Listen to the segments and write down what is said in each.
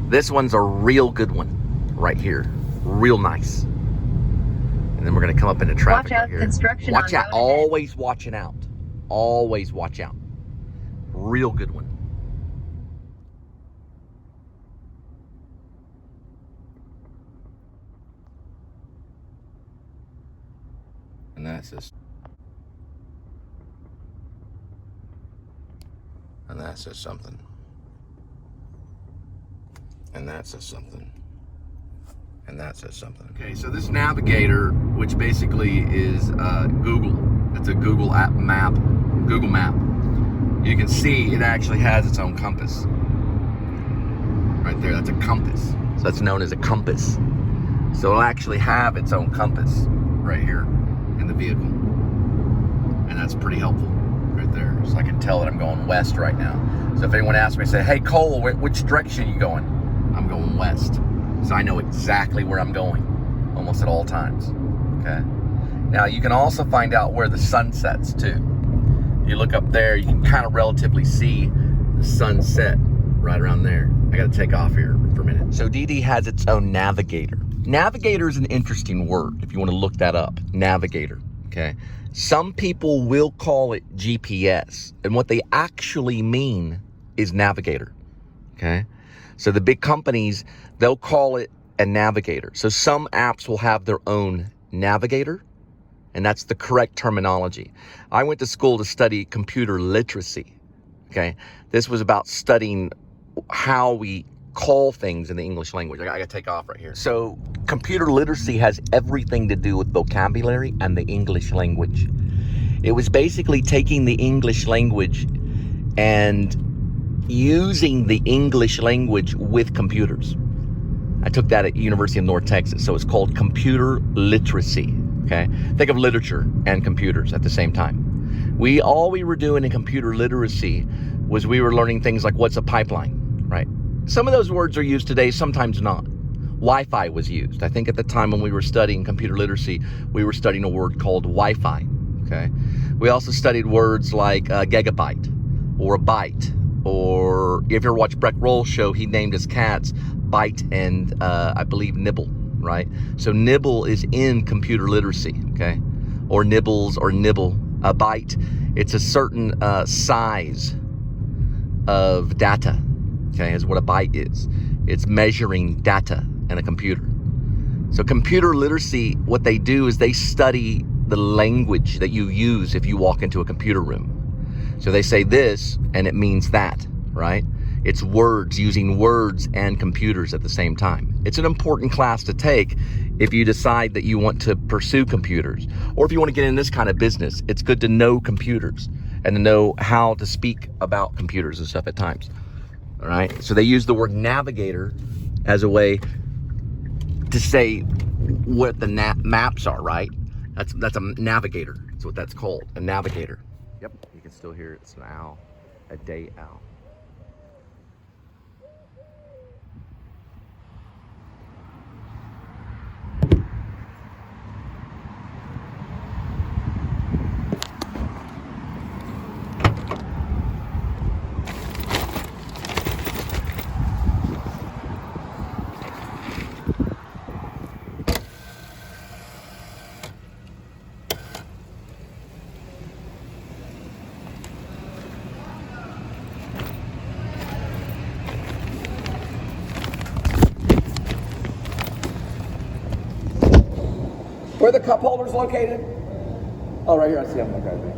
This one's a real good one right here. Real nice. And then we're going to come up into traffic right here. Construction watch on out. road ahead. Always watching out. Always watch out. Real good one. And that says something. And that says something. And that says something. Okay, so this navigator, which basically is Google. It's a Google map. You can see it actually has its own compass. Right there, that's a compass. So that's known as a compass. So it'll actually have its own compass right here in the vehicle. And that's pretty helpful right there. So I can tell that I'm going west right now. So if anyone asks me, say, hey Cole, which direction are you going? I'm going west. So I know exactly where I'm going almost at all times, okay? Now you can also find out where the sun sets too. You look up there, you can kind of relatively see the sunset right around there. I gotta take off here for a minute. So DD has its own navigator. Navigator is an interesting word if you want to look that up, navigator, okay? Some people will call it GPS, and what they actually mean is navigator, okay? So the big companies, they'll call it a navigator. So some apps will have their own navigator, and that's the correct terminology. I went to school to study computer literacy, okay? This was about studying how we call things in the English language. I gotta take off right here. So computer literacy has everything to do with vocabulary and the English language. It was basically taking the English language and using the English language with computers. I took that at University of North Texas, so it's called computer literacy, okay? Think of literature and computers at the same time. All we were doing in computer literacy was we were learning things like what's a pipeline, right? Some of those words are used today, sometimes not. Wi-Fi was used. I think at the time when we were studying computer literacy, we were studying a word called Wi-Fi, okay? We also studied words like gigabyte or a byte. Or if you ever watched Breck Roll's show, he named his cats Bite and I believe Nibble, right? So Nibble is in computer literacy, okay? Or Nibbles or Nibble. A byte, it's a certain size of data, okay, is what a byte is. It's measuring data in a computer. So computer literacy, what they do is they study the language that you use if you walk into a computer room. So they say this, and it means that, right? It's words, using words and computers at the same time. It's an important class to take if you decide that you want to pursue computers, or if you want to get in this kind of business. It's good to know computers and to know how to speak about computers and stuff at times, all right? So they use the word navigator as a way to say what the maps are, right? That's a navigator. That's what that's called, a navigator. Yep, you can still hear it. It's an owl, a day owl. Where are the cup holders located? Oh, right here, I see them. Okay.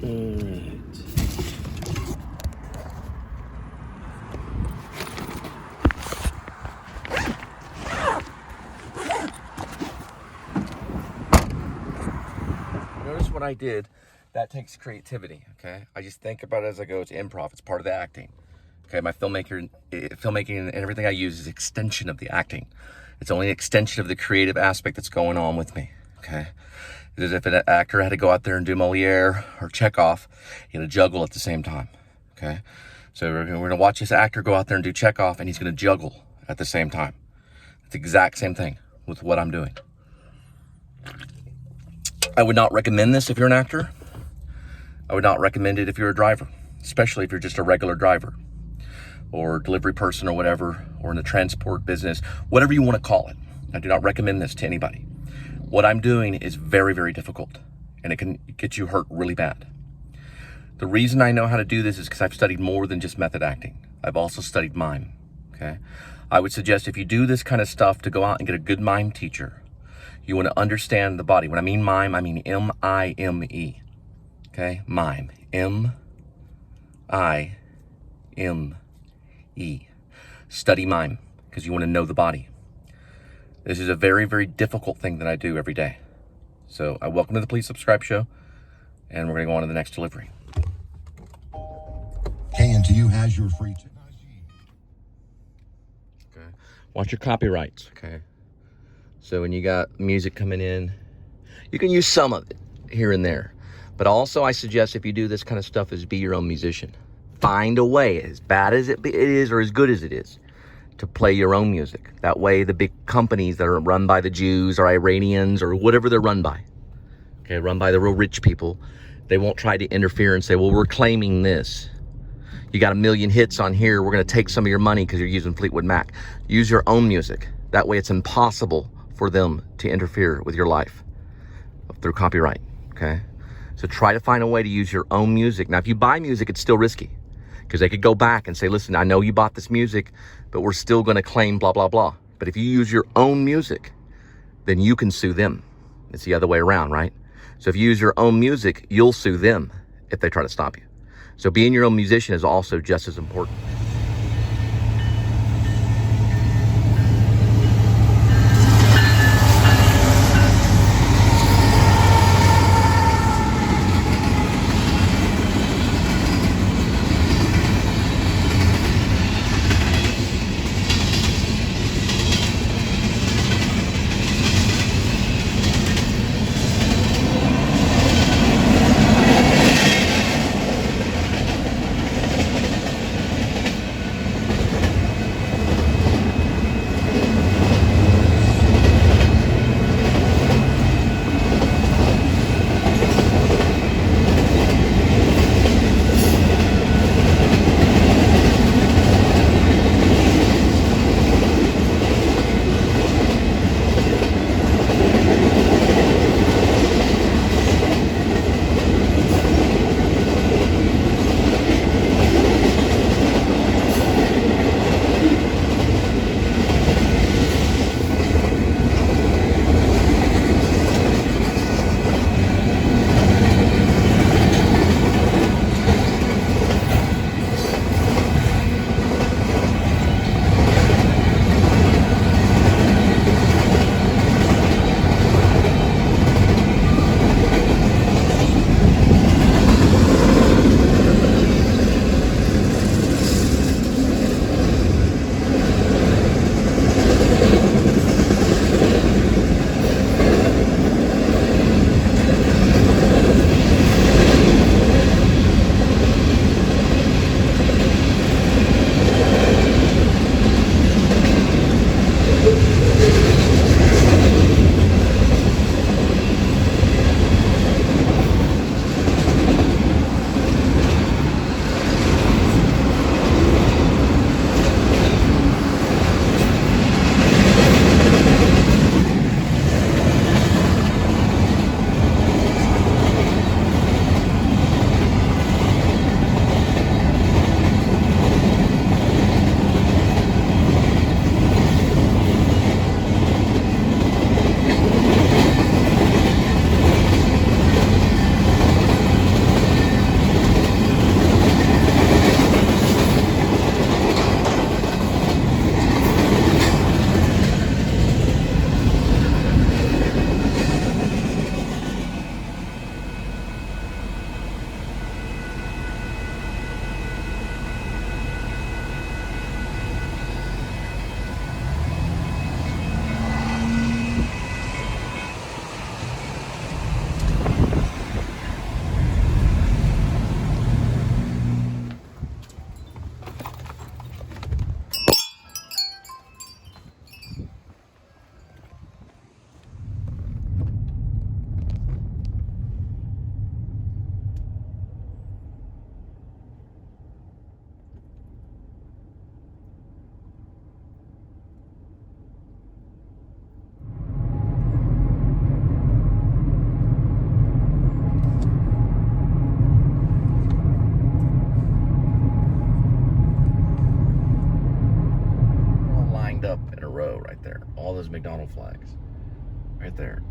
Alright. Notice what I did. That takes creativity, okay? I just think about it as I go. It's improv. It's part of the acting. Okay, my filmmaking and everything I use is extension of the acting. It's only an extension of the creative aspect that's going on with me, okay? It's as if an actor had to go out there and do Moliere or Chekhov, you know, juggle at the same time, okay? So we're gonna watch this actor go out there and do Chekhov, and he's gonna juggle at the same time. It's the exact same thing with what I'm doing. I would not recommend this if you're an actor. I would not recommend it if you're a driver, especially if you're just a regular driver or delivery person or whatever, or in the transport business, whatever you want to call it. I do not recommend this to anybody. What I'm doing is very, very difficult, and it can get you hurt really bad. The reason I know how to do this is because I've studied more than just method acting. I've also studied mime, okay? I would suggest if you do this kind of stuff to go out and get a good mime teacher. You want to understand the body. When I mean mime, I mean M-I-M-E, okay? Mime, M-I-M-E. Study mime, because you want to know the body. This is a very, very difficult thing that I do every day. So I welcome to the Please Subscribe show, and we're going to go on to the next delivery. KNTU has your free ticket. Okay. Watch your copyrights, okay? So when you got music coming in, you can use some of it here and there. But also I suggest if you do this kind of stuff is be your own musician. Find a way, as bad as it is or as good as it is, to play your own music. That way the big companies that are run by the Jews or Iranians or whatever they're run by, okay, run by the real rich people, they won't try to interfere and say, well, we're claiming this. You got 1 million hits on here, we're gonna take some of your money because you're using Fleetwood Mac. Use your own music. That way it's impossible for them to interfere with your life through copyright, okay? So try to find a way to use your own music. Now, if you buy music, it's still risky because they could go back and say, listen, I know you bought this music, but we're still gonna claim blah, blah, blah. But if you use your own music, then you can sue them. It's the other way around, right? So if you use your own music, you'll sue them if they try to stop you. So being your own musician is also just as important. all those McDonald flags right there.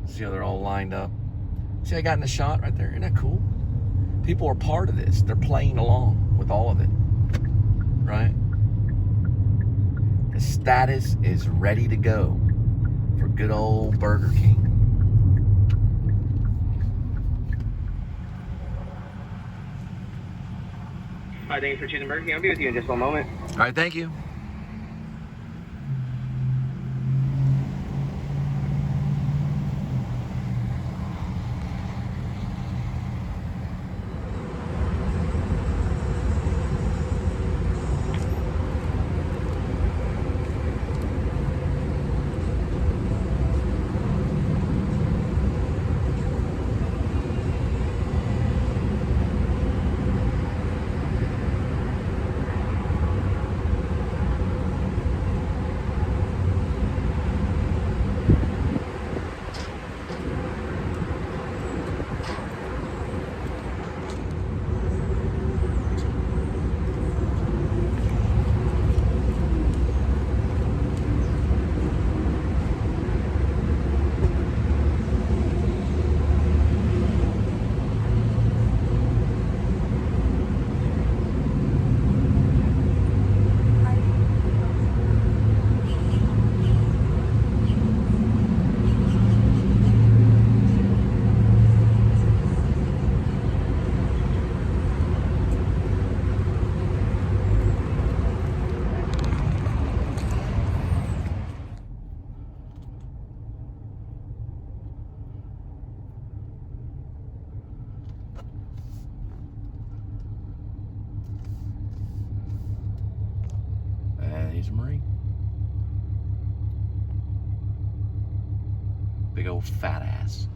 See how they're all lined up? See, I got in the shot right there. Isn't that cool? People are part of this. They're playing along with all of it, right? The status is ready to go for good old Burger King. Hi, thanks for choosing Burger King. I'll be with you in just one moment. All right, thank you. And he's a Marine. Big old fat ass.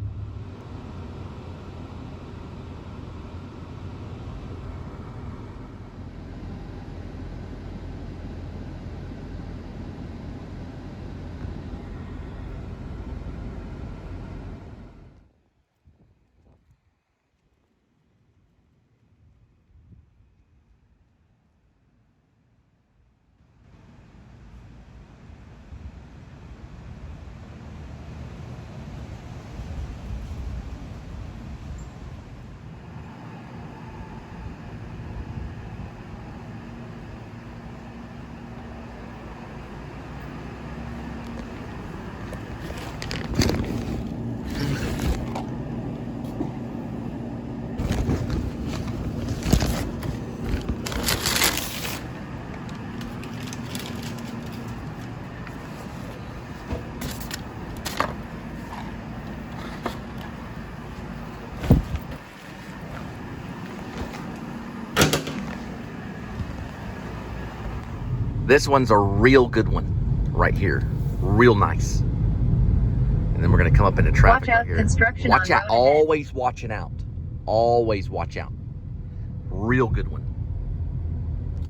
This one's a real good one right here. Real nice. And then we're going to come up into traffic. Watch out, right here. construction Watch on out. road ahead. Always watching out. Always watch out. Real good one.